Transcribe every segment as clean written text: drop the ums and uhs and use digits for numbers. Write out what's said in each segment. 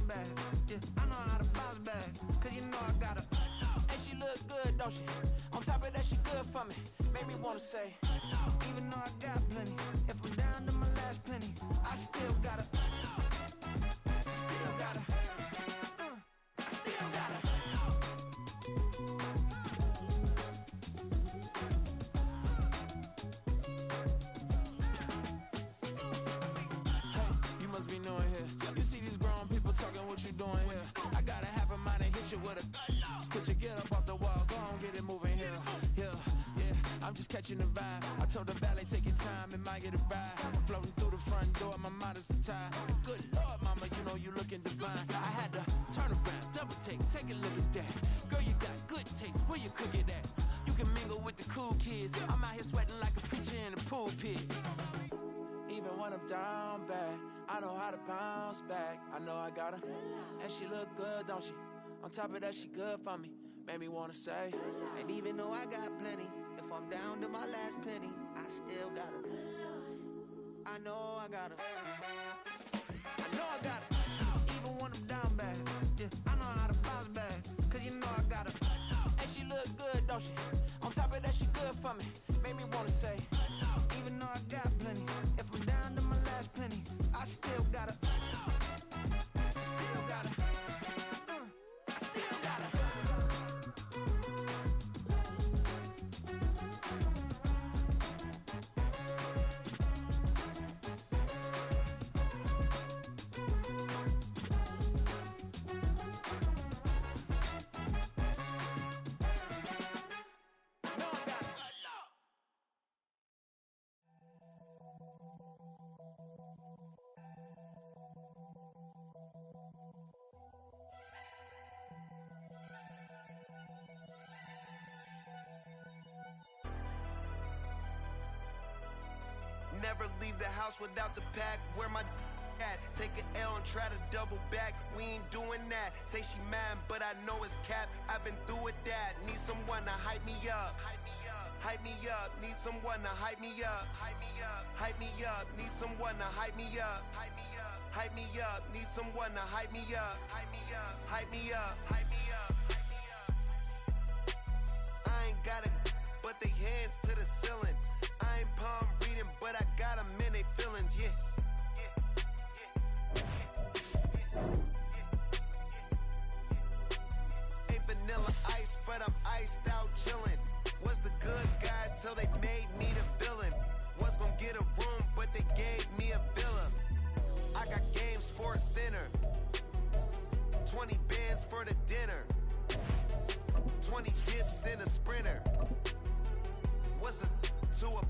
back. Yeah, I know how to bounce back. Cause you know I got her. And she look good, don't she? On top of that, she good for me. Made me wanna say, even though I got plenty, if I'm down to my last penny, I still got her. Still got her. I still got her. Hey, you must be knowing here. You see these grown people talking, what you doing here? I got a half a mind to hit you with a split your get up off the wall, go on, get it moving here. Yeah, I'm just catching the vibe. I told the valet, take your time, it might get a ride. Floating through the front door, my modest attire. Good Lord, mama, you know you looking divine. I had to turn around, double take a look at that. Girl, you got good taste, where you cook it at? You can mingle with the cool kids. I'm out here sweating like a preacher in a pool pit. Even when I'm down bad, I know how to bounce back. I know I got her, and she look good, don't she? On top of that, she good for me. Made me wanna say, and even though I got plenty, if I'm down to my last penny, I still got her. I know I got her. I know I got her. Even when I'm down bad, yeah, I know how to bounce back. Cause you know I got her. And she look good, don't she? On top of that, she good for me. Made me wanna say, even though I got plenty, if I'm down to my last penny, I still got her. Still got her. I still got her. Never leave the house without the pack. Where my at? Take an L and try to double back. We ain't doing that. Say she mad, but I know it's cap. I've been through with that. Need someone to hype me up. Hype me up. Need someone to hype me up. Hype me up. Need someone to hype me up. Hype me up. Need someone to hype me up. Hype me up. Hype me up. Hype me up. I ain't got it, but they hands to the ceiling. I ain't palm reading, but I got them in they feelings, yeah. Ain't vanilla ice, but I'm iced out chillin'. Was the good guy till they made me the villain. Was gonna get a room, but they gave me a villa. I got Game Sports Center. 20 bands for the dinner. 20 dips in a sprinter. What's a 2 up?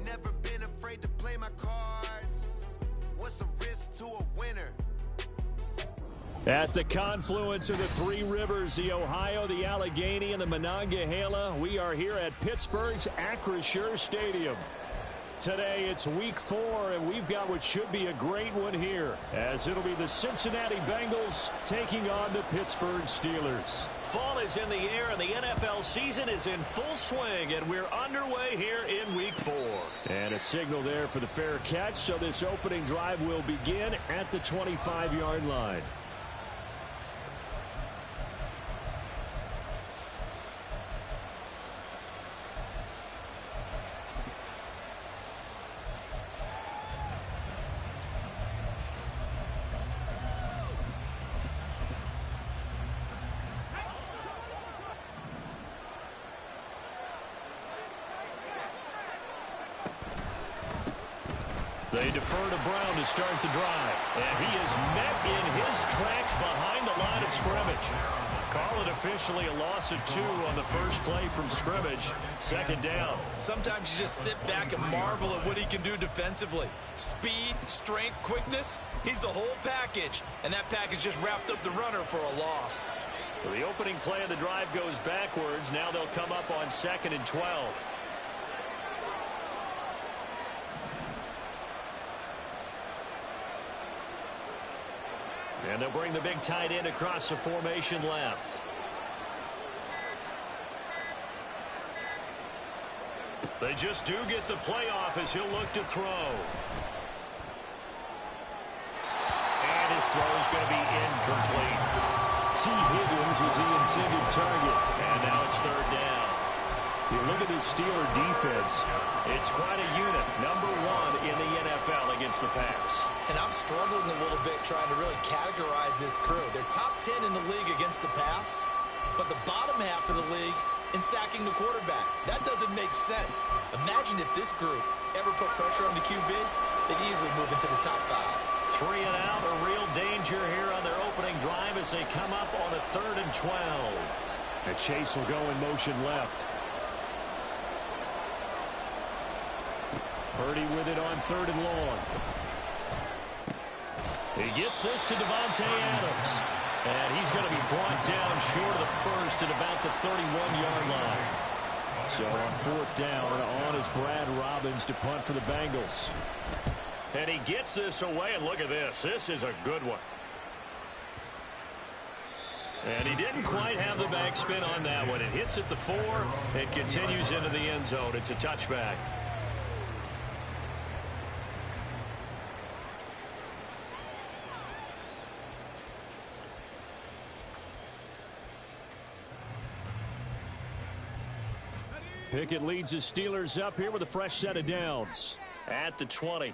Never been afraid to play my cards. What's a risk to a winner? At the confluence of the three rivers, the Ohio, the Allegheny, and the Monongahela, we are here at Pittsburgh's Acrisure Stadium. Today it's week 4, and we've got what should be a great one here, as it'll be the Cincinnati Bengals taking on the Pittsburgh Steelers. Fall is in the air, and the NFL season is in full swing, and we're underway here in week 4. And a signal there for the fair catch, so this opening drive will begin at the 25-yard line. They defer to Brown to start the drive. And he is met in his tracks behind the line of scrimmage. Call it officially a loss of 2 on the first play from scrimmage. Second down. Sometimes you just sit back and marvel at what he can do defensively. Speed, strength, quickness. He's the whole package. And that package just wrapped up the runner for a loss. So the opening play of the drive goes backwards. Now they'll come up on 2nd and 12. And they'll bring the big tight end across the formation left. They just do get the playoff as he'll look to throw. And throw is going to be incomplete. T. Higgins was the intended target. And now it's third down. You look at this Steeler defense. It's quite a unit. Number 1 in the NFL against the pass. And I'm struggling a little bit trying to really categorize this crew. They're top 10 in the league against the pass, but the bottom half of the league in sacking the quarterback. That doesn't make sense. Imagine if this group ever put pressure on the QB, they'd easily move into the top 5. 3 and out, a real danger here on their opening drive as they come up on a 3rd and 12. And Chase will go in motion left. Purdy with it on 3rd and long. He gets this to Davante Adams. And he's going to be brought down short of the first at about the 31-yard line. So on 4th down, on is Brad Robbins to punt for the Bengals. And he gets this away, and look at this. This is a good one. And he didn't quite have the backspin on that one. It hits at the 4 and continues into the end zone. It's a touchback. Pickett leads the Steelers up here with a fresh set of downs at the 20.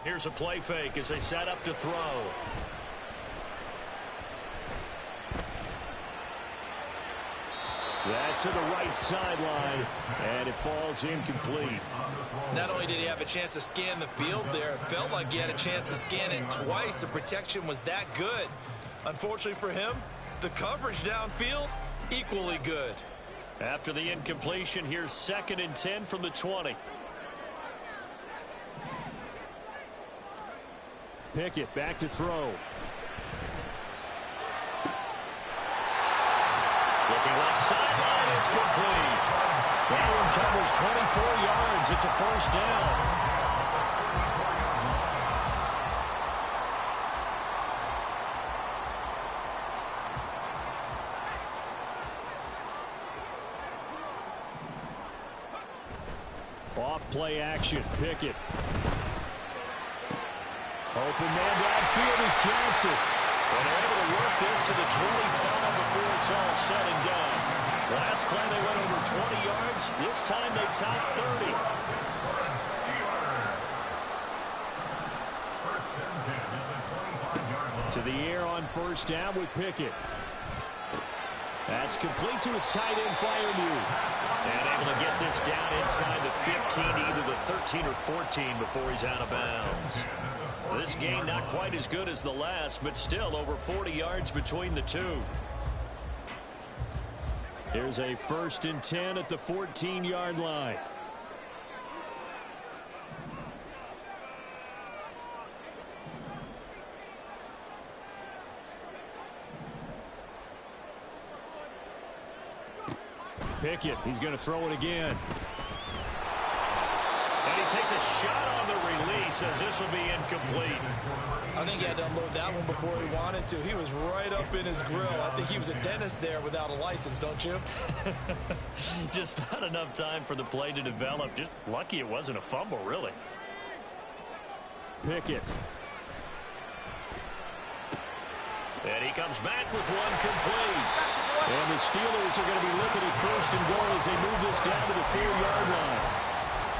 Here's a play fake as they set up to throw. That's to the right sideline, and it falls incomplete. Not only did he have a chance to scan the field there, it felt like he had a chance to scan it twice. The protection was that good. Unfortunately for him, the coverage downfield, equally good. After the incompletion, here's 2nd and 10 from the 20. Pickett back to throw. Looking left sideline, it's complete. That one covers 24 yards. It's a 1st down. Off play action, Pickett. Open man downfield is Johnson. And they're able to work this to the 25 before it's all said and done. Last play they went over 20 yards. This time they topped 30. To the air on 1st down with Pickett. That's complete to his tight end Freiermuth. And able to get this down inside the 15, either the 13 or 14 before he's out of bounds. This game not quite as good as the last, but still over 40 yards between the two. Here's a 1st and 10 at the 14-yard line. Pickett, he's going to throw it again. And he takes a shot on the release as this will be incomplete. I think he had to unload that one before he wanted to. He was right up in his grill. I think he was a dentist there without a license, don't you? Just not enough time for the play to develop. Just lucky it wasn't a fumble, really. Pickett. And he comes back with one complete. And the Steelers are going to be looking at 1st and goal as they move this down to the 4-yard line.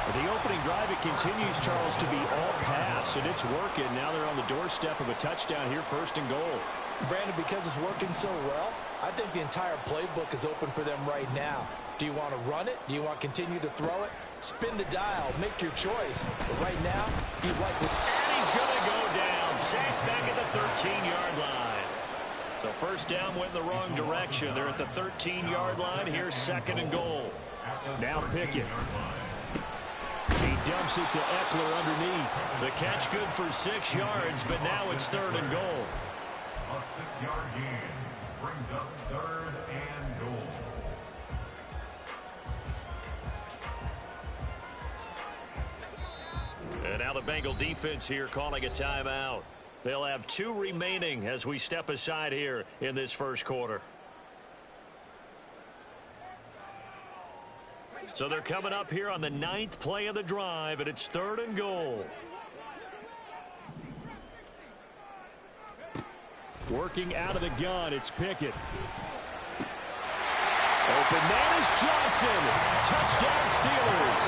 The opening drive, it continues, Charles, to be all pass, and it's working. Now they're on the doorstep of a touchdown here, 1st and goal. Brandon, because it's working so well, I think the entire playbook is open for them right now. Do you want to run it? Do you want to continue to throw it? Spin the dial. Make your choice. But right now, he's like... And he's going to go down. Sacked back at the 13-yard line. So 1st down went in the wrong direction. They're at the 13-yard line. Here's 2nd and goal. Now Pickett. He dumps it to Eckler underneath. The catch good for 6 yards, but now it's 3rd and goal. A 6-yard gain brings up 3rd and goal. And now the Bengal defense here calling a timeout. They'll have 2 remaining as we step aside here in this 1st quarter. So they're coming up here on the 9th play of the drive, and it's 3rd and goal. Working out of the gun, it's Pickett. Open man is Johnson. Touchdown Steelers.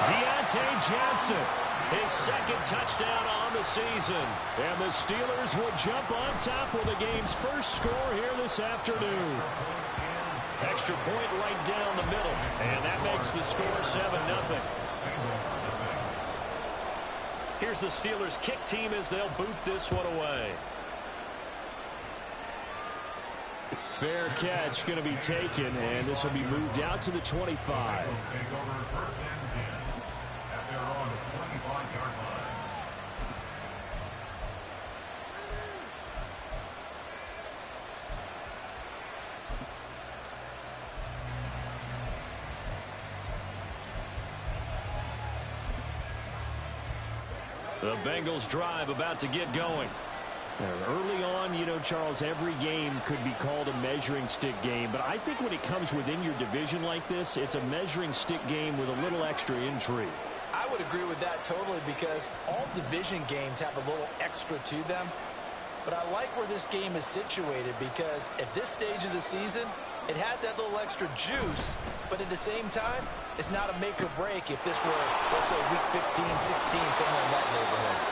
Deontay Johnson, his 2nd touchdown on the season. And the Steelers will jump on top with the game's first score here this afternoon. Extra point right down the middle. And that makes the score 7-0. Here's the Steelers kick team as they'll boot this one away. Fair catch going to be taken, and this will be moved out to the 25. The Bengals drive about to get going. Early on, you know, Charles, every game could be called a measuring stick game. But I think when it comes within your division like this, it's a measuring stick game with a little extra intrigue. I would agree with that totally because all division games have a little extra to them. But I like where this game is situated because at this stage of the season, it has that little extra juice. But at the same time, it's not a make or break if this were, let's say, week 15, 16, somewhere in that neighborhood.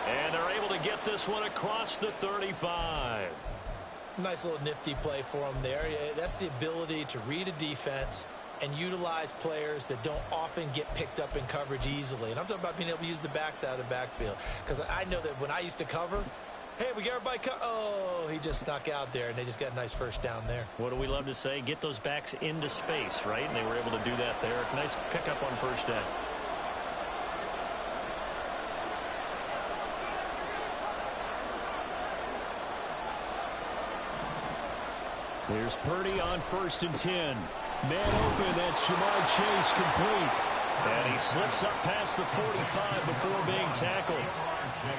And they're able to get this one across the 35. Nice little nifty play for them there. That's the ability to read a defense and utilize players that don't often get picked up in coverage easily. And I'm talking about being able to use the backs out of the backfield. Because I know that when I used to cover, hey, we got everybody oh, he just snuck out there, and they just got a nice first down there. What do we love to say? Get those backs into space, right? And they were able to do that there. Nice pickup on first down. Here's Purdy on 1st and 10. Man open, that's Jamar Chase complete. And he slips up past the 45 before being tackled.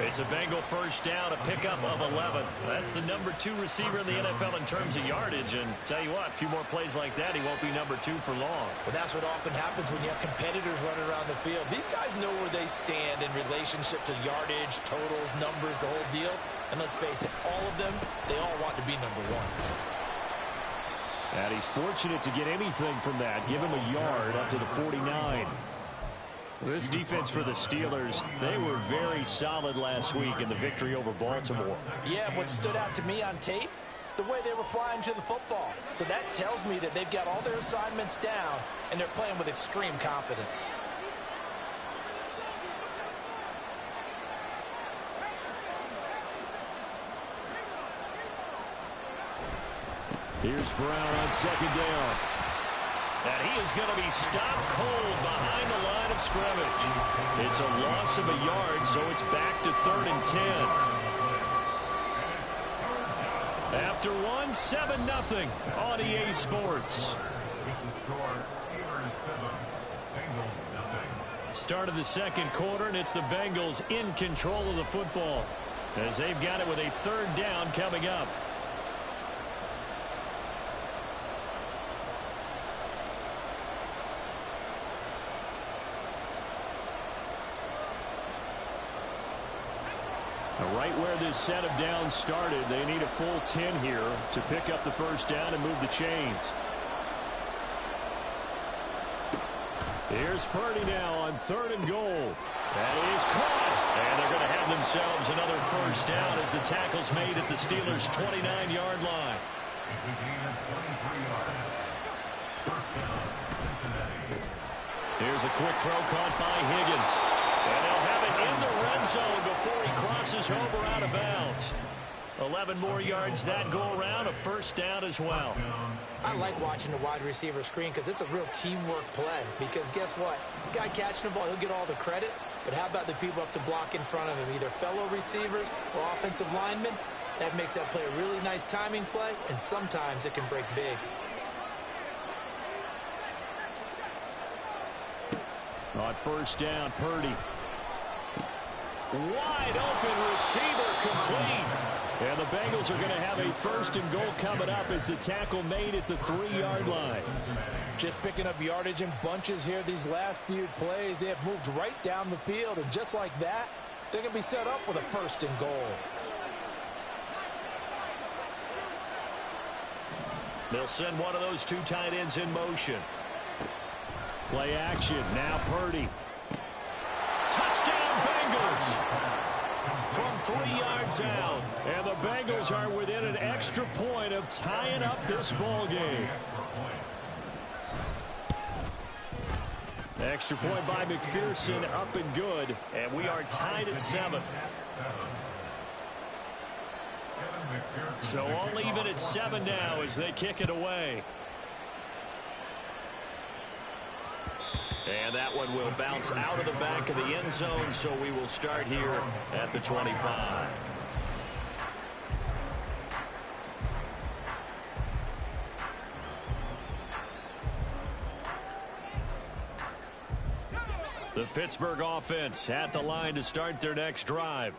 It's a Bengal first down, a pickup of 11. That's the number 2 receiver in the NFL in terms of yardage. And tell you what, a few more plays like that, he won't be number 2 for long. But that's what often happens when you have competitors running around the field. These guys know where they stand in relationship to yardage, totals, numbers, the whole deal. And let's face it, all of them, they all want to be number 1. And he's fortunate to get anything from that. Give him a yard up to the 49. This defense for the Steelers, they were very solid last week in the victory over Baltimore. Yeah, what stood out to me on tape, the way they were flying to the football. So that tells me that they've got all their assignments down, and they're playing with extreme confidence. Here's Brown on 2nd down. And he is going to be stopped cold behind the line of scrimmage. It's a loss of a yard, so it's back to 3rd and 10. After 7-0 on EA Sports. Start of the 2nd quarter, and it's the Bengals in control of the football as they've got it with a 3rd down coming up. Right where this set of downs started, they need a full 10 here to pick up the first down and move the chains. Here's Purdy now on 3rd and goal. That is caught. And they're going to have themselves another first down as the tackle's made at the Steelers' 29-yard line. Here's a quick throw caught by Higgins. And they'll have it in the red zone before he crosses over out of bounds. 11 more yards that go around, a first down as well. I like watching the wide receiver screen because it's a real teamwork play. Because guess what? The guy catching the ball, he'll get all the credit. But how about the people have to block in front of him, either fellow receivers or offensive linemen? That makes that play a really nice timing play, and sometimes it can break big. On first down, Purdy. Wide open receiver complete. And the Bengals are going to have a first and goal coming up as the tackle made at the 3-yard line. Just picking up yardage in bunches here these last few plays. They have moved right down the field, and just like that, they're going to be set up with a first and goal. They'll send one of those 2 tight ends in motion. Play action. Now Purdy. Touchdown, Bengals! From 3 yards out. And the Bengals are within an extra point of tying up this ball game. Extra point by McPherson, up and good. And we are tied at 7. So all even at 7 now as they kick it away. And that one will bounce out of the back of the end zone, so we will start here at the 25. The Pittsburgh offense at the line to start their next drive.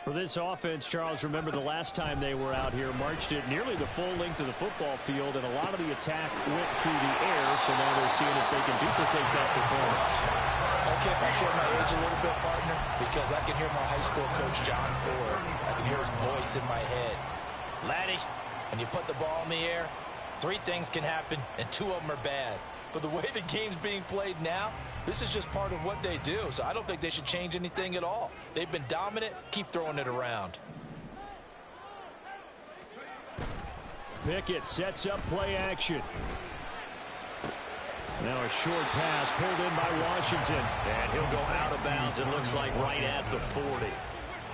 For this offense, Charles, remember the last time they were out here, marched it nearly the full length of the football field, and a lot of the attack went through the air, so now they're seeing if they can duplicate that performance. Okay, if I share my age a little bit, partner, because I can hear my high school coach, John Ford. I can hear his voice in my head. Laddie, when you put the ball in the air, 3 things can happen, and 2 of them are bad. But the way the game's being played now, this is just part of what they do, so I don't think they should change anything at all. They've been dominant. Keep throwing it around. Pickett sets up play action. Now a short pass pulled in by Washington. And he'll go out of bounds, it looks like right at the 40.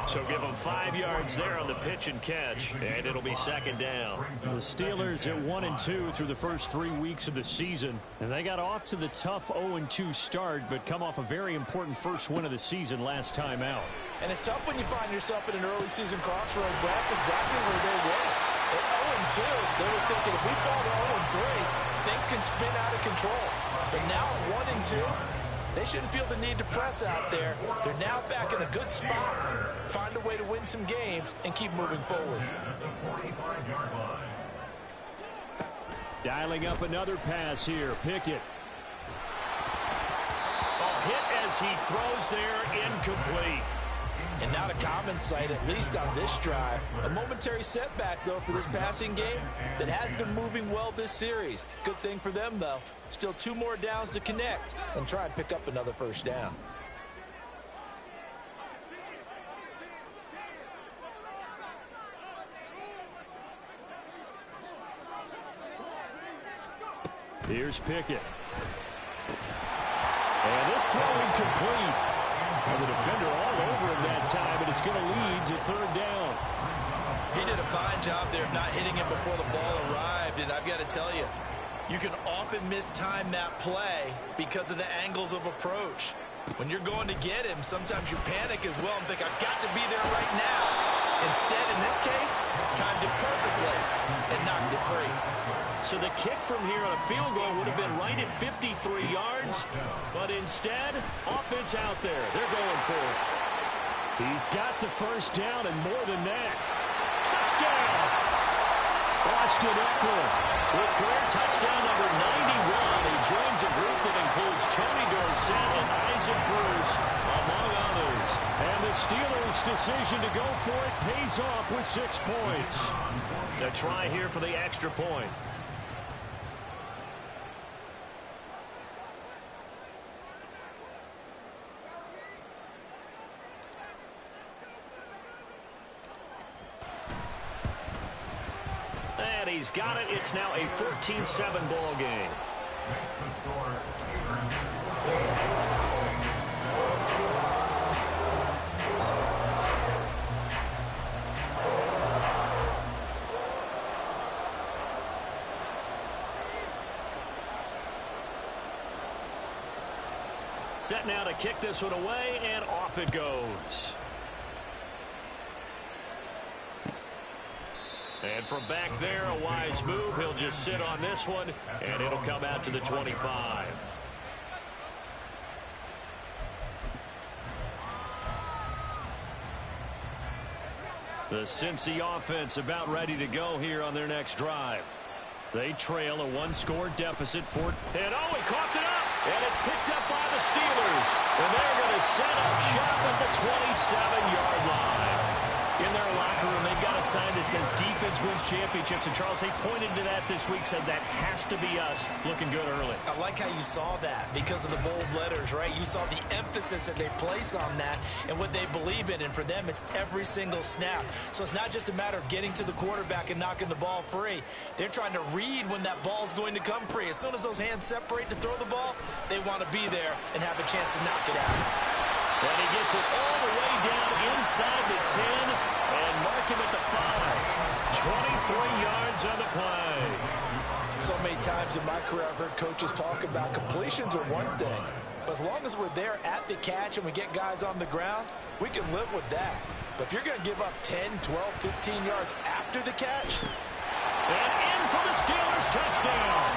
So give them 5 yards there on the pitch and catch, and it'll be 2nd down. The Steelers at 1-2 through the first 3 weeks of the season, and they got off to the tough 0-2 start, but come off a very important first win of the season last time out. And it's tough when you find yourself in an early season crossroads, but that's exactly where they were. At 0-2, they were thinking if we fall to 0-3, things can spin out of control. But now at 1-2, they shouldn't feel the need to press out there. They're now back in a good spot. Find a way to win some games and keep moving forward. Dialing up another pass here. Pickett. A hit as he throws there, incomplete. And not a common sight, at least on this drive. A momentary setback, though, for this passing game that has been moving well this series. Good thing for them, though. Still 2 more downs to connect and try and pick up another first down. Here's Pickett. And this throw incomplete. And the defender all over him that time, but it's going to lead to 3rd down. He did a fine job there of not hitting him before the ball arrived, and I've got to tell you, you can often mistime that play because of the angles of approach. When you're going to get him, sometimes you panic as well and think, I've got to be there right now. Instead, in this case, timed it perfectly and knocked it free. So the kick from here on a field goal would have been right at 53 yards, but instead, offense out there. They're going for it. He's got the first down and more than that. Touchdown! Austin Eckler with career touchdown number 91. He joins a group that includes Tony Dorsett and Isaac Bruce, among others. And the Steelers' decision to go for it pays off with 6 points. A try here for the extra point. And he's got it. It's now a 14-7 ball game. Set now to kick this one away, and off it goes. And from back there, a wise move. He'll just sit on this one, and it'll come out to the 25. The Cincy offense about ready to go here on their next drive. They trail a one-score deficit for... And oh, he coughed it up! And it's picked up by the Steelers. And they're going to set up shop at the 27-yard line. In their locker room, they've got a sign that says defense wins championships. And Charles, they pointed to that this week, said that has to be us. Looking good early. I like how you saw that because of the bold letters, right? You saw the emphasis that they place on that and what they believe in. And for them, it's every single snap. So it's not just a matter of getting to the quarterback and knocking the ball free. They're trying to read when that ball's going to come free. As soon as those hands separate to throw the ball, they want to be there and have a chance to knock it out. And he gets it all the way down inside the 10 and mark him at the 5. 23 yards on the play. So many times in my career I've heard coaches talk about completions are one thing. But as long as we're there at the catch and we get guys on the ground, we can live with that. But if you're going to give up 10, 12, 15 yards after the catch. And in for the Steelers touchdown.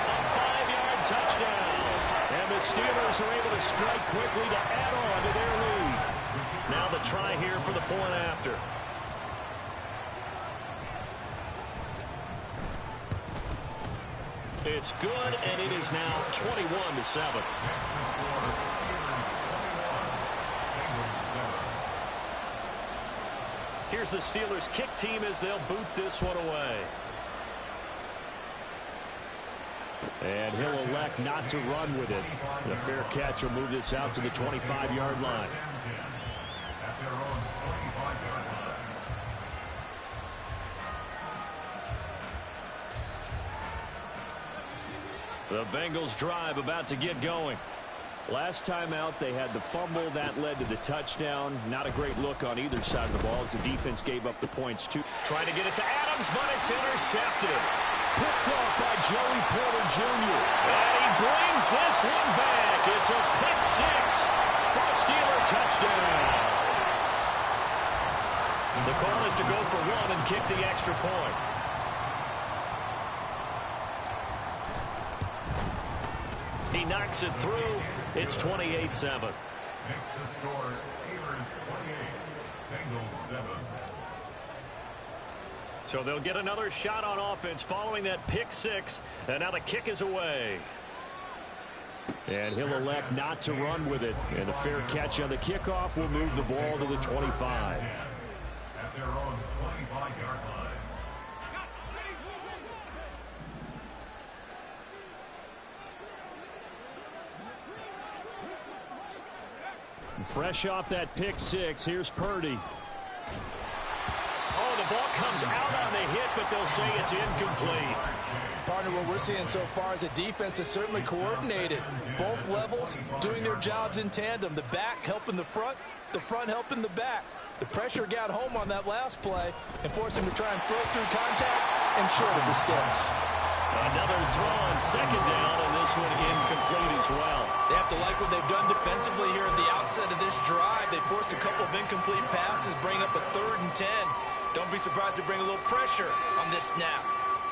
A 5-yard touchdown. And the Steelers are able to strike quickly to add on to their lead. Now the try here for the point after. It's good, and it is now 21-7. Here's the Steelers kick team as they'll boot this one away. And he'll elect not to run with it. The fair catch will move this out to the 25-yard line. The Bengals drive about to get going. Last time out, they had the fumble that led to the touchdown. Not a great look on either side of the ball as the defense gave up the points too. Trying to get it to Adams, but it's intercepted. Picked off by Joey Porter Jr. And he brings this one back. It's a pick six for a Steeler touchdown. The call is to go for one and kick the extra point. He knocks it through. It's 28-7. Next to score, Steelers 28, Bengals 7. So they'll get another shot on offense following that pick six. And now the kick is away. And he'll elect not to run with it. And a fair catch on the kickoff will move the ball to the 25. At their own 25-yard line. Fresh off that pick six, here's Purdy. Oh, the ball comes out on the hit, but they'll say it's incomplete. Partner, what we're seeing so far is a defense that's certainly coordinated. Both levels doing their jobs in tandem. The back helping the front helping the back. The pressure got home on that last play and forced him to try and throw through contact and short of the sticks. Another throw on second down, and this one incomplete as well. They have to like what they've done defensively here at the outset of this drive. They forced a couple of incomplete passes, bring up a 3rd and 10. Don't be surprised to bring a little pressure on this snap.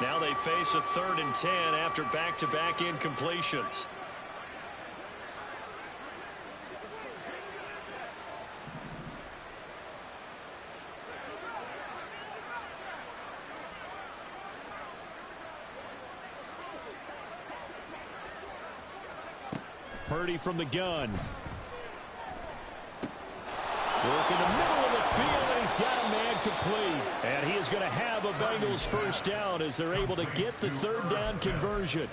Now they face a 3rd and 10 after back-to-back incompletions. Purdy from the gun. Work in the middle of the field, and he's got a man complete. And he is going to have a Bengals first down as they're able to get the 3rd down conversion.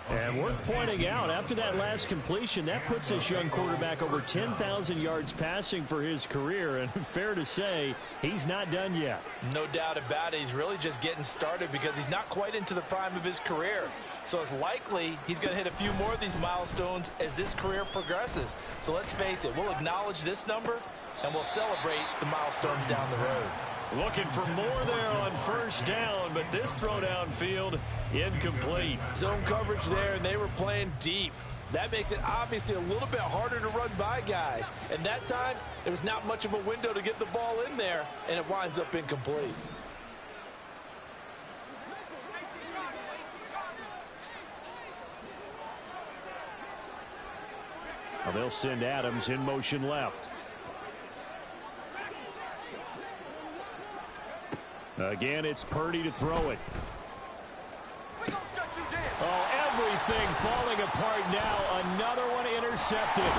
And worth pointing out, after that last completion, that puts this young quarterback over 10,000 yards passing for his career. And fair to say, he's not done yet. No doubt about it. He's really just getting started because he's not quite into the prime of his career. So it's likely he's going to hit a few more of these milestones as this career progresses. So let's face it, we'll acknowledge this number and we'll celebrate the milestones down the road. Looking for more there on first down, but this throw downfield incomplete. Zone coverage there, and they were playing deep. That makes it obviously a little bit harder to run by guys. And that time, there was not much of a window to get the ball in there, and it winds up incomplete. Well, they'll send Adams in motion left. Again, it's Purdy to throw it. Oh, everything falling apart now. Another one intercepted.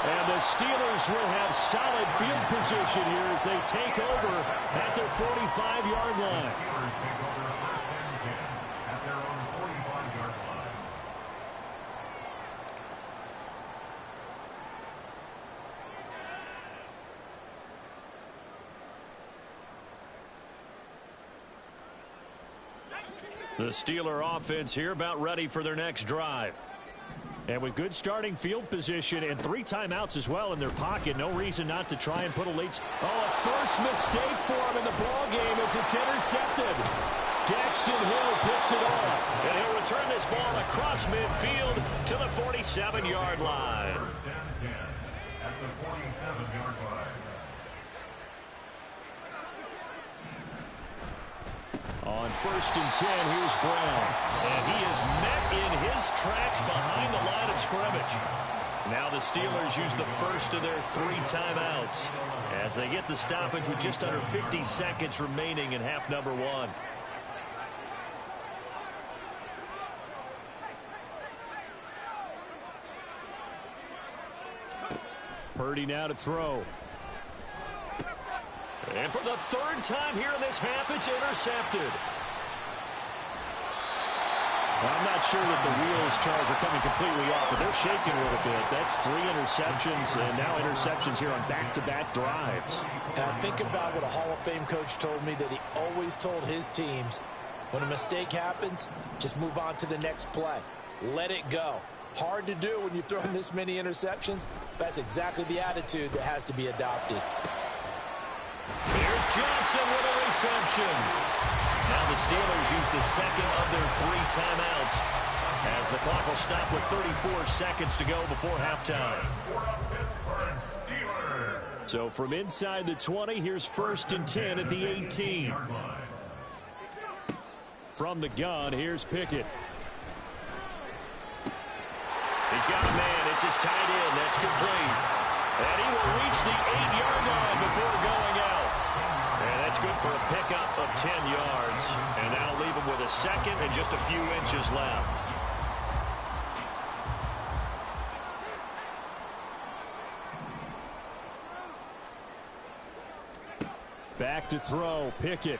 And the Steelers will have solid field position here as they take over at their 45-yard line. The Steeler offense here about ready for their next drive. And with good starting field position and 3 timeouts as well in their pocket, no reason not to try and put a late... Oh, a first mistake for him in the ball game as it's intercepted. Daxton Hill picks it off. And he'll return this ball across midfield to the 47-yard line. First and 10 at the 47-yard line. On first and 10, here's Brown. And he is met in his tracks behind the line of scrimmage. Now the Steelers use the first of their 3 timeouts as they get the stoppage with just under 50 seconds remaining in half number 1. Purdy now to throw. And for the 3rd time here in this half, it's intercepted. Well, I'm not sure that the wheels, Charles, are coming completely off, but they're shaking a little bit. That's 3 interceptions, and now interceptions here on back-to-back drives. And I think about what a Hall of Fame coach told me, that he always told his teams, when a mistake happens, just move on to the next play. Let it go. Hard to do when you've thrown this many interceptions. That's exactly the attitude that has to be adopted. Here's Johnson with a reception. Now the Steelers use the second of their 3 timeouts as the clock will stop with 34 seconds to go before halftime. So from inside the 20, here's first and 10 at the 18. From the gun, here's Pickett. He's got a man. It's his tight end. That's complete. And he will reach the 8-yard line before going out. And that's good for a pickup of 10 yards. And that'll leave him with a second and just a few inches left. Back to throw. Pickett.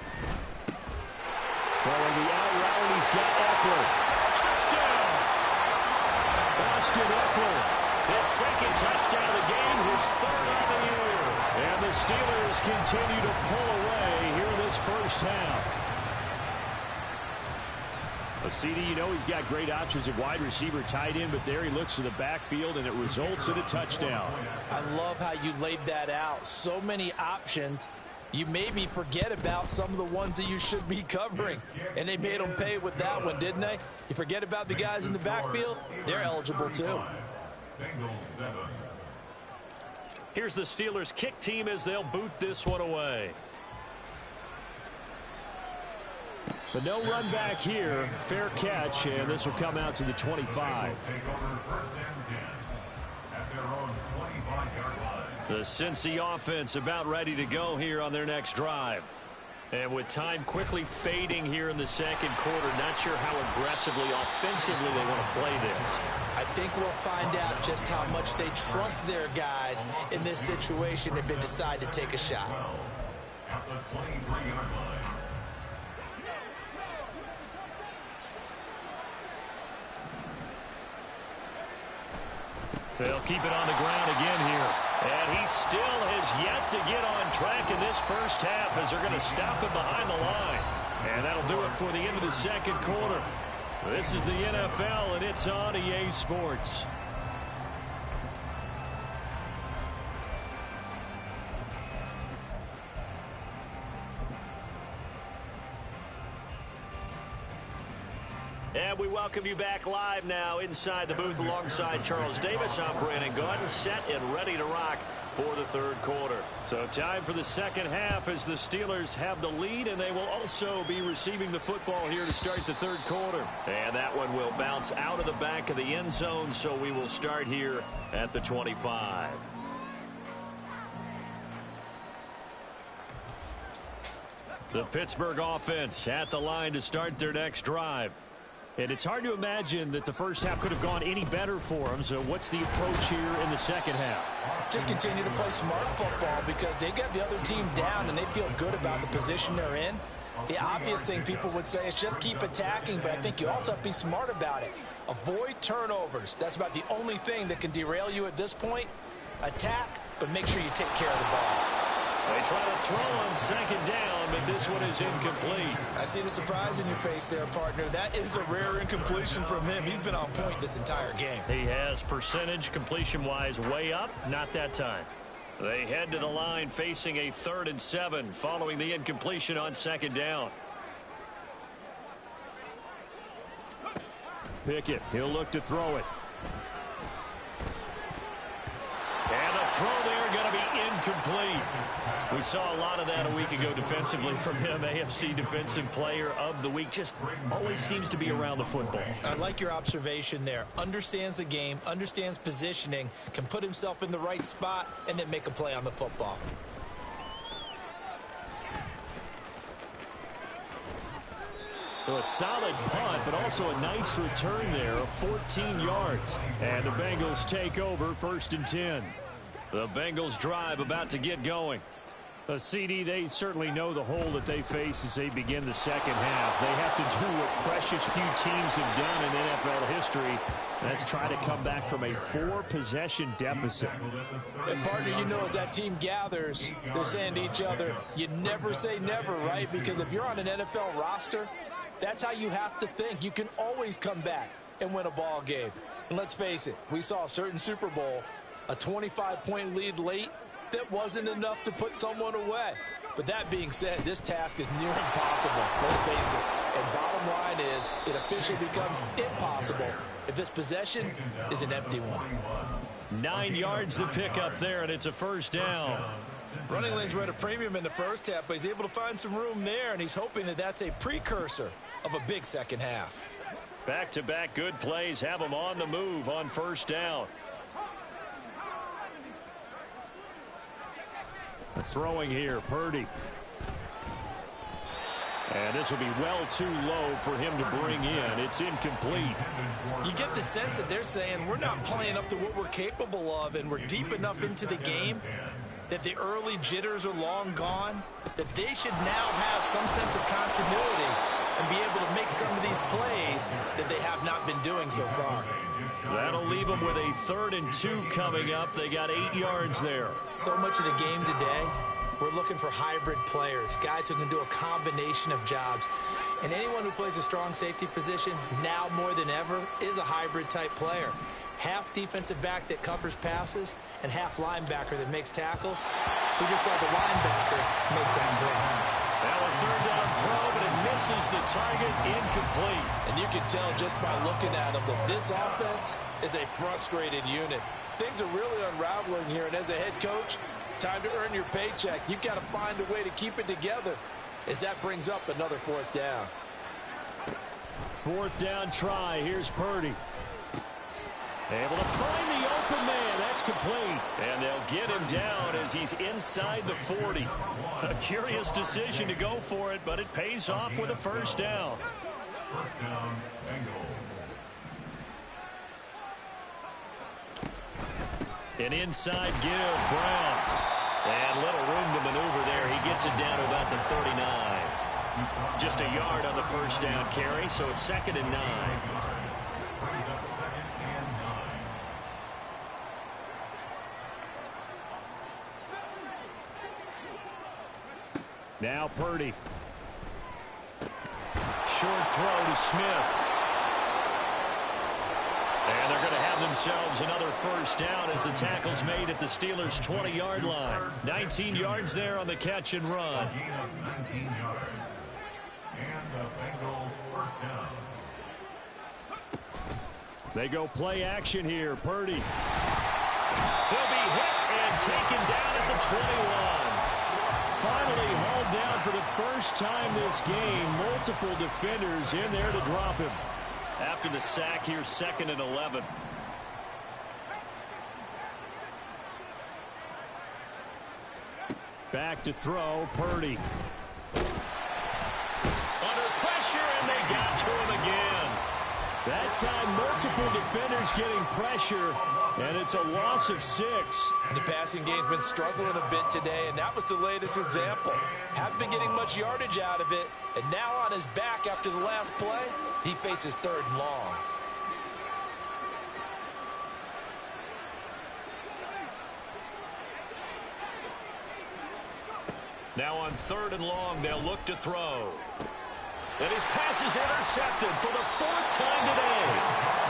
Throwing the out route, and he's got Eckler. Touchdown! Austin Eckler. His 2nd touchdown of the game, his 3rd of the year. And the Steelers continue to pull away here in this first half. A CD, you know he's got great options at wide receiver, tight end, but there he looks to the backfield, and it results in a touchdown. I love how you laid that out. So many options. You maybe forget about some of the ones that you should be covering. And they made them pay with that one, didn't they? You forget about the guys in the backfield, they're eligible too. Here's the Steelers kick team as they'll boot this one away. But no run back here. Fair catch, and this will come out to the 25. The Cincy offense about ready to go here on their next drive. And with time quickly fading here in the 2nd quarter, not sure how aggressively, offensively they want to play this. I think we'll find out just how much they trust their guys in this situation if they decide to take a shot. At the 23-yard line. They'll keep it on the ground again here. And he still has yet to get on track in this first half as they're going to stop him behind the line. And that'll do it for the end of the 2nd quarter. This is the NFL, and it's on EA Sports. And we welcome you back live now inside the booth alongside Charles Davis. I'm Brandon Gaudin, set and ready to rock for the 3rd quarter. So time for the 2nd half as the Steelers have the lead, and they will also be receiving the football here to start the 3rd quarter. And that one will bounce out of the back of the end zone, so we will start here at the 25. The Pittsburgh offense at the line to start their next drive. And it's hard to imagine that the first half could have gone any better for them. So what's the approach here in the second half? Just continue to play smart football because they got the other team down and they feel good about the position they're in. The obvious thing people would say is just keep attacking, but I think you also have to be smart about it. Avoid turnovers. That's about the only thing that can derail you at this point. Attack, but make sure you take care of the ball. They try to throw on second down, but this one is incomplete. I see the surprise in your face there, partner. That is a rare incompletion from him. He's been on point this entire game. He has percentage completion-wise way up, not that time. They head to the line facing a 3rd and 7 following the incompletion on second down. Pickett, he'll look to throw it. And the throw there going to be incomplete. We saw a lot of that a week ago defensively from him. AFC Defensive Player of the Week. Just always seems to be around the football. I like your observation there. Understands the game, understands positioning, can put himself in the right spot, and then make a play on the football. So a solid punt, but also a nice return there of 14 yards. And the Bengals take over 1st and 10. The Bengals drive about to get going. CD, they certainly know the hole that they face as they begin the second half. They have to do what precious few teams have done in NFL history. That's try to come back from a 4-possession deficit. And partner, you know, as that team gathers, they're saying to each other, you never say never, right? Because if you're on an NFL roster, that's how you have to think. You can always come back and win a ball game. And let's face it, we saw a certain Super Bowl, a 25-point lead late, that wasn't enough to put someone away. But that being said, this task is near impossible. Let's face it. And bottom line is, it officially becomes impossible if this possession is an empty one. 9 yards to pick up there, and it's a 1st down. Running lanes were at a premium in the first half, but he's able to find some room there, and he's hoping that that's a precursor of a big second half. Back-to-back good plays have him on the move on 1st down. Throwing here, Purdy. And this will be well too low for him to bring in. It's incomplete. You get the sense that they're saying we're not playing up to what we're capable of, and we're deep enough into the game that the early jitters are long gone, that they should now have some sense of continuity and be able to make some of these plays that they have not been doing so far. That'll leave them with a 3rd and 2 coming up. They got 8 yards there. So much of the game today, we're looking for hybrid players, guys who can do a combination of jobs. And anyone who plays a strong safety position, now more than ever, is a hybrid type player. Half defensive back that covers passes and half linebacker that makes tackles. We just saw the linebacker make that play. Now a 3rd down throw, but it misses the target, incomplete. And you can tell just by looking at them that this offense is a frustrated unit. Things are really unraveling here, and as a head coach, time to earn your paycheck. You've got to find a way to keep it together as that brings up another 4th down. 4th down try. Here's Purdy. Able to find the open man. That's complete. And they'll get him down as he's inside the 40. A curious decision to go for it, but it pays off with a 1st down. 1st down, Bengals. An inside give, Brown. And little room to maneuver there. He gets it down to about the 39. Just a yard on the 1st down carry, so it's 2nd and 9. Brings up 2nd and 9. Now Purdy. Short throw to Smith. And they're going to have themselves another 1st down as the tackle's made at the Steelers' 20-yard line. 19 yards there on the catch and run. Gain of 19 yards. And the Bengal 1st down. They go play action here. Purdy. He'll be hit and taken down at the 21. Finally hauled down for the first time this game. Multiple defenders in there to drop him. After the sack here, 2nd and 11. Back to throw, Purdy. got to him again. That time, multiple defenders getting pressure, and it's a loss of 6. The passing game's been struggling a bit today, and that was the latest example. Haven't been getting much yardage out of it, and now on his back after the last play, he faces 3rd and long. Now on 3rd and long, they'll look to throw. And his pass is intercepted for the 4th time today.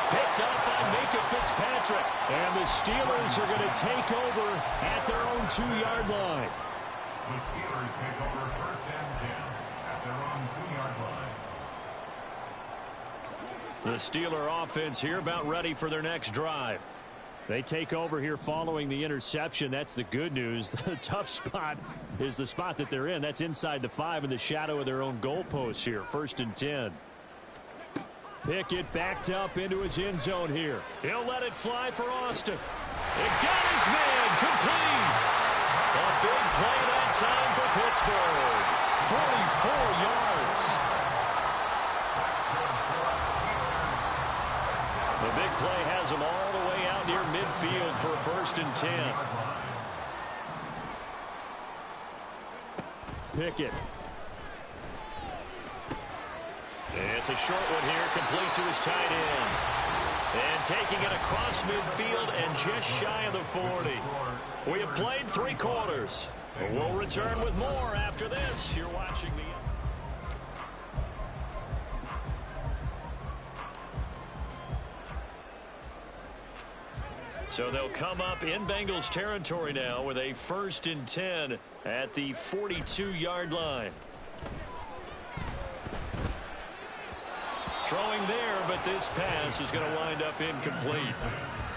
Picked up by Minkah Fitzpatrick. And the Steelers are going to take over at their own 2-yard line. The Steelers take over 1st and 10 at their own 2-yard line. The Steeler offense here about ready for their next drive. They take over here following the interception. That's the good news. The tough spot is the spot that they're in. That's inside the 5 in the shadow of their own goalposts here. 1st and 10. Pickett backed up into his end zone here. He'll let it fly for Austin. It got his man complete. A big play that time for Pittsburgh. 44 yards. The big play has him all the way out near midfield for a 1st and 10. Pickett. It's a short one here, complete to his tight end. And taking it across midfield and just shy of the 40. We have played 3 quarters. We'll return with more after this. You're watching the... So they'll come up in Bengals territory now with a 1st and 10 at the 42-yard line. Throwing there, but this pass is going to wind up incomplete.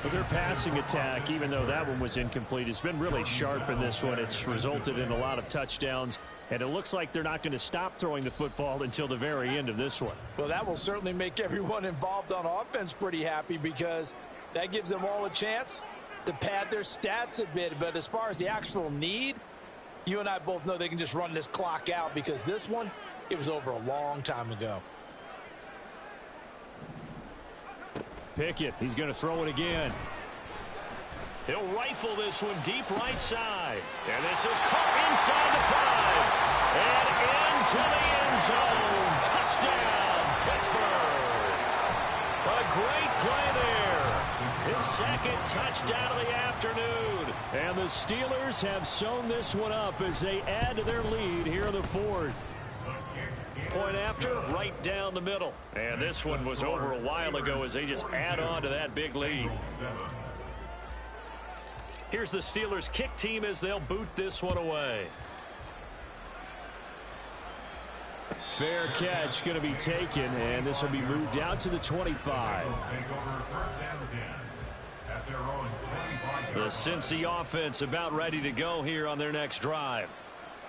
But their passing attack, even though that one was incomplete, has been really sharp in this one. It's resulted in a lot of touchdowns, and it looks like they're not going to stop throwing the football until the very end of this one. Well, that will certainly make everyone involved on offense pretty happy because that gives them all a chance to pad their stats a bit. But as far as the actual need, you and I both know they can just run this clock out because this one, it was over a long time ago. Pickett, he's going to throw it again. He'll rifle this one deep right side. And this is caught inside the 5. And into the end zone. Touchdown, Pittsburgh. A great play there. His 2nd touchdown of the afternoon. And the Steelers have sewn this one up as they add to their lead here in the 4th. Point after, right down the middle. And this one was over a while ago as they just add on to that big lead. Here's the Steelers kick team as they'll boot this one away. Fair catch going to be taken, and this will be moved out to the 25. The Cincy offense about ready to go here on their next drive.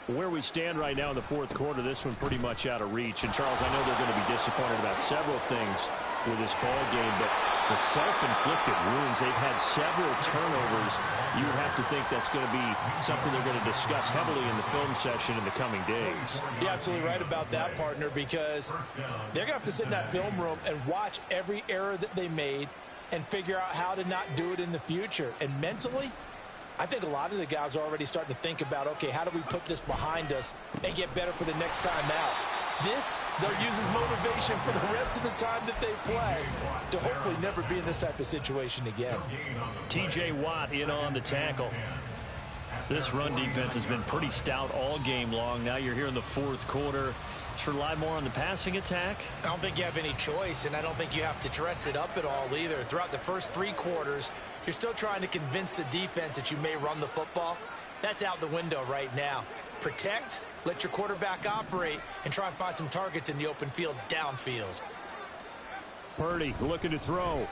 Where we stand right now in the 4th quarter, this one pretty much out of reach. And, Charles, I know they're going to be disappointed about several things with this ball game, but the self-inflicted wounds, they've had several turnovers. You would have to think that's going to be something they're going to discuss heavily in the film session in the coming days. You're absolutely right about that, partner, because they're going to have to sit in that film room and watch every error that they made and figure out how to not do it in the future. And mentally, I think a lot of the guys are already starting to think about, okay, how do we put this behind us and get better for the next time out? This, they'll use as motivation for the rest of the time that they play to hopefully never be in this type of situation again. T.J. Watt in on the tackle. This run defense has been pretty stout all game long. Now you're here in the 4th quarter. Just rely more on the passing attack. I don't think you have any choice, and I don't think you have to dress it up at all either. Throughout the first 3 quarters, you're still trying to convince the defense that you may run the football. That's out the window right now. Protect, let your quarterback operate, and try and find some targets in the open field downfield. Purdy looking to throw.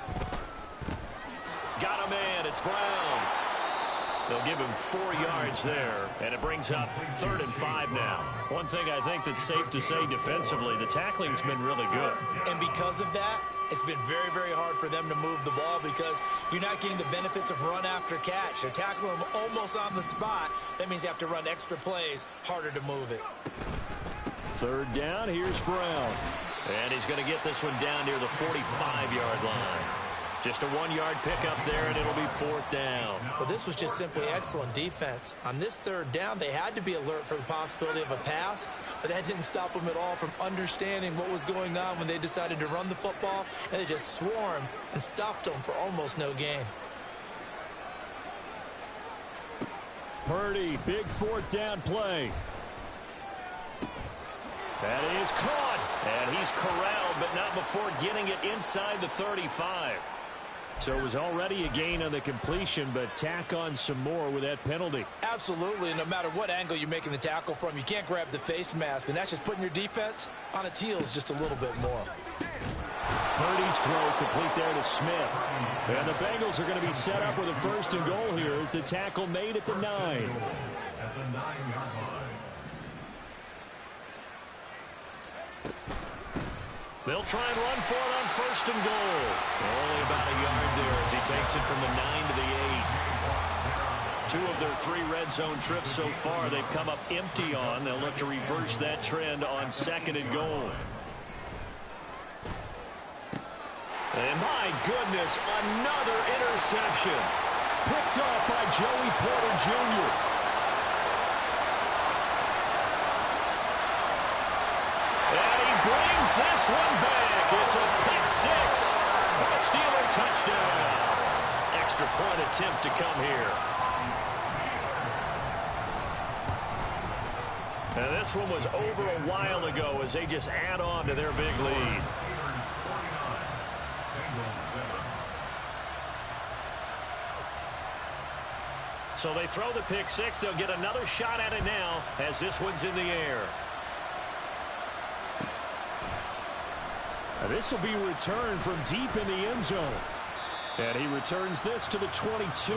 Got a man. It's Brown. They'll give him 4 yards there, and it brings up 3rd and 5 now. One thing I think that's safe to say defensively, the tackling's been really good. And because of that, it's been very, very hard for them to move the ball because you're not getting the benefits of run after catch. They're tackling them almost on the spot. That means you have to run extra plays, harder to move it. 3rd down, here's Brown. And he's going to get this one down near the 45-yard line. Just a 1-yard pickup there, and it'll be 4th down. Well, this was just simply excellent defense. On this 3rd down, they had to be alert for the possibility of a pass, but that didn't stop them at all from understanding what was going on when they decided to run the football, and they just swarmed and stuffed them for almost no gain. Purdy, big 4th down play. That is caught, and he's corralled, but not before getting it inside the 35. So it was already a gain on the completion, but tack on some more with that penalty. Absolutely, and no matter what angle you're making the tackle from, you can't grab the face mask, and that's just putting your defense on its heels just a little bit more. Purdy's throw complete there to Smith. And the Bengals are going to be set up with a 1st and goal here as the tackle made at the 9. At the 9-yard line. They'll try and run for it on 1st and goal. Only about a yard there as he takes it from the 9 to the 8. 2 of their 3 red zone trips so far they've come up empty on. They'll look to reverse that trend on 2nd and goal. And my goodness, another interception. Picked off by Joey Porter Jr. Brings this one back. It's a pick 6 for a Steeler touchdown. Extra point attempt to come here. And this one was over a while ago as they just add on to their big lead. So they throw the pick 6. They'll get another shot at it now as this one's in the air. This will be returned from deep in the end zone. And he returns this to the 22.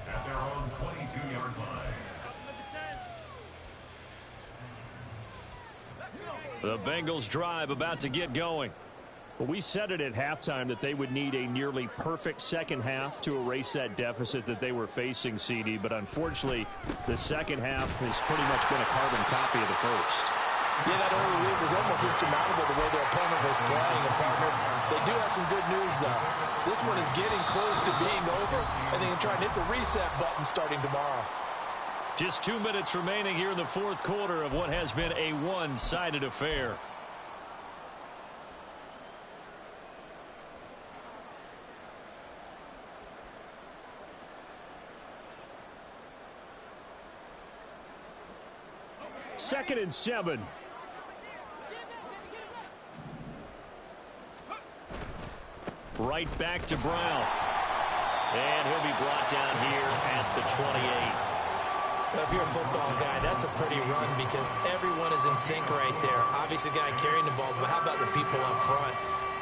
At their own 22-yard line. The Bengals drive about to get going. Well, we said it at halftime that they would need a nearly perfect second half to erase that deficit that they were facing, CD. But unfortunately, the second half has pretty much been a carbon copy of the first. Yeah, that early lead was almost insurmountable the way their opponent was playing. And, partner, they do have some good news, though. This one is getting close to being over, and they can try and hit the reset button starting tomorrow. Just 2 minutes remaining here in the fourth quarter of what has been a one-sided affair. Second and 7. Right back to Brown. And he'll be brought down here at the 28. Well, if you're a football guy, that's a pretty run because everyone is in sync right there. Obviously, the guy carrying the ball, but how about the people up front?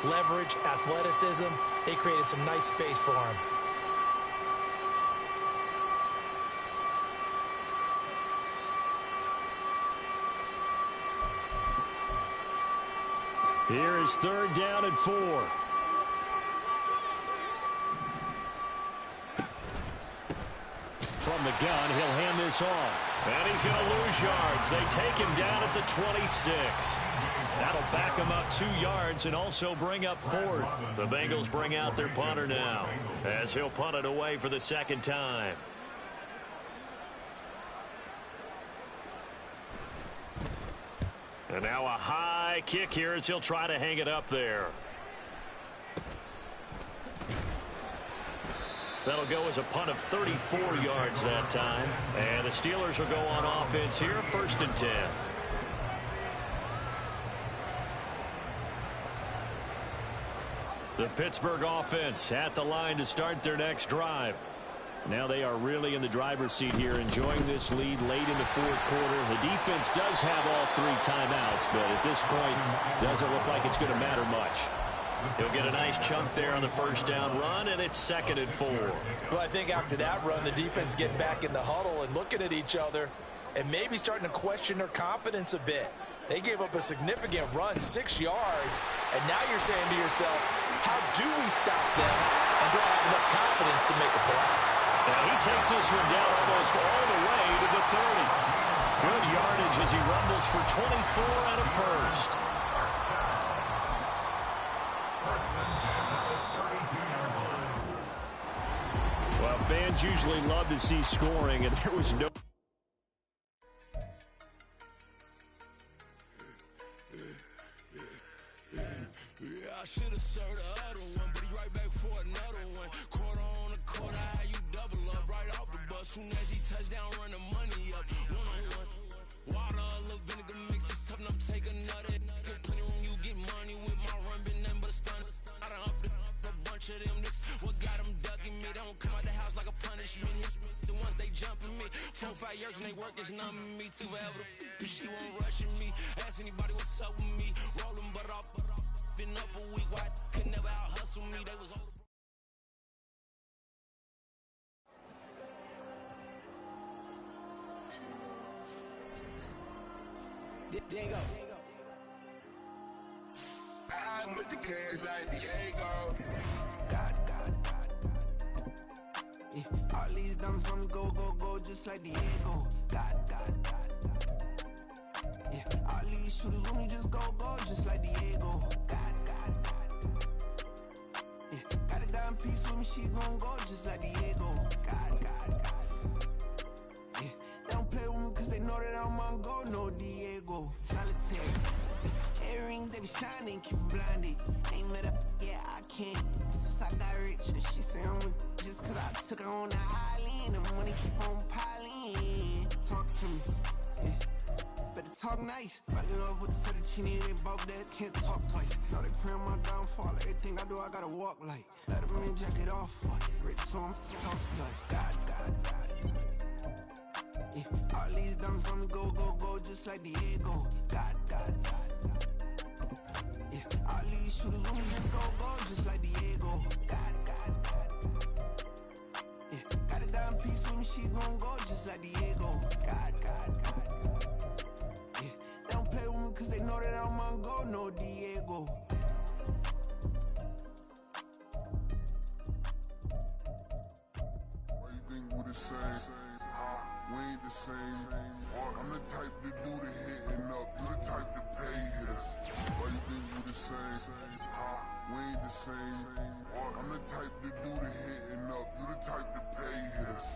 Leverage, athleticism, they created some nice space for him. Here is 3rd down and 4. From the gun, he'll hand this off. And he's going to lose yards. They take him down at the 26. That'll back him up 2 yards and also bring up 4th. The Bengals bring out their punter now as he'll punt it away for the 2nd time. And now a high kick here as he'll try to hang it up there. That'll go as a punt of 34 yards that time. And the Steelers will go on offense here, 1st and 10. The Pittsburgh offense at the line to start their next drive. Now they are really in the driver's seat here, enjoying this lead late in the 4th quarter. The defense does have all 3 timeouts, but at this point, doesn't look like it's going to matter much. He'll get a nice chunk there on the 1st down run, and it's 2nd and 4. Well, I think after that run, the defense get back in the huddle and looking at each other and maybe starting to question their confidence a bit. They gave up a significant run, 6 yards, and now you're saying to yourself, how do we stop them and don't have enough confidence to make a play? Now he takes this one down almost all the way to the 30. Good yardage as he rumbles for 24 and a first. Well, fans usually love to see scoring, and there was no... I should have served the other one, but he right back for another one. Quarter on the quarter, how you double up right off the bus. Soon as he touch down, run the money up. One-on-one. Water, a little vinegar mix, it's tough enough to take another. Get plenty room, you get money with my run, been nothing but a stun. I done up a bunch of them. This what got them ducking me. They don't come out the house like a punishment. The ones they jumping me. 4 or 5 years and they work is numbing me. Too forever. She won't rushing me. Ask anybody what's up with me. Rolling butt off. Been up a week, why could never out hustle me? They was older. There you go. I'm with the cash like Diego. God. Yeah, all these dumb songs go, just like Diego. God. Yeah, all these shooters with me just go, just like Diego. God. Yeah, got a dime piece with me, she gon' go just like Diego. God. Yeah, they don't play with me cause they know that I'm on go, no Diego. Solitaire. Earrings, they be shining, keep me blinded. Ain't met up, yeah, I can't. Since I got rich, and she say I'm just cause I took her on the island. The money keep on piling. Talk to me, yeah. Better talk nice. Right in love with the fettuccine, they both dead, can't talk twice. Now they praying my downfall. Everything I do, I gotta walk like. Let them in, jacket off, fuck. Rich, so I'm sick off like. God. Yeah, all these dumb songs go, just like Diego. God. Yeah, all these shooters with me just go, just like Diego. God. Yeah, got a dime piece with me, she gon' go just like Diego. God. Yeah, they don't play with me cause they know that I'm on go, no Diego. Why you think we the same? We ain't the same. I'm the type to do the hitting up. You the type to pay hitters. Why you think we the same? We ain't the same. I'm the type to do the hitting up. You the type to pay hitters.